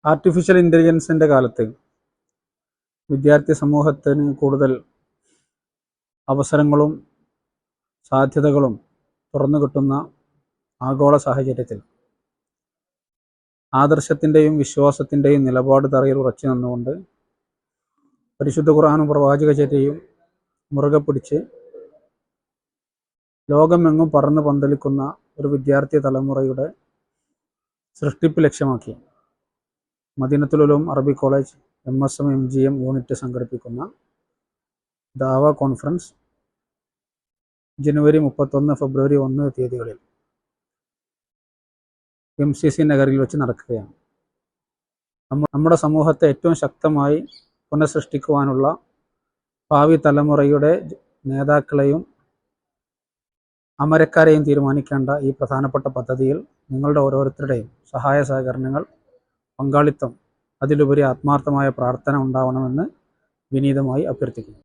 Artificial ഇൻ്റലിജൻസിൻ്റെ കാലത്ത് വിദ്യാർത്ഥി സമൂഹത്തിന് കൂടുതൽ അവസരങ്ങളും സാധ്യതകളും തുറന്നു കിട്ടുന്ന ആഗോള സാഹചര്യത്തിൽ ആദർശത്തിൻ്റെയും വിശ്വാസത്തിൻ്റെയും നിലപാട് തറയിൽ ഉറച്ചു നിന്നുകൊണ്ട് പരിശുദ്ധ ഖുർആനും പ്രവാചകചര്യയും മുറുകെ പിടിച്ച് ലോകമെങ്ങും പറന്ന് പന്തലിക്കുന്ന ഒരു വിദ്യാർത്ഥി തലമുറയുടെ സൃഷ്ടിപ്പ് ലക്ഷ്യമാക്കി മദീനത്തുൽ ഉലൂം അറബി കോളേജ് MSM MGM യൂണിറ്റ് സംഘടിപ്പിക്കുന്ന ദാവ കോൺഫറൻസ് ജനുവരി 31 ഫെബ്രുവരി 1 തീയതികളിൽ MCC നഗറിൽ വെച്ച് നടക്കുകയാണ്. നമ്മുടെ സമൂഹത്തെ ഏറ്റവും ശക്തമായി പുനഃസൃഷ്ടിക്കുവാനുള്ള ഭാവി തലമുറയുടെ നേതാക്കളെയും അമരക്കാരെയും തീരുമാനിക്കേണ്ട ഈ പ്രധാനപ്പെട്ട പദ്ധതിയിൽ നിങ്ങളുടെ ഓരോരുത്തരുടെയും സഹായ സഹകരണങ്ങൾ, പങ്കാളിത്തം, അതിലുപരി ആത്മാർത്ഥമായ പ്രാർത്ഥന ഉണ്ടാവണമെന്ന് വിനീതമായി അഭ്യർത്ഥിക്കുന്നു.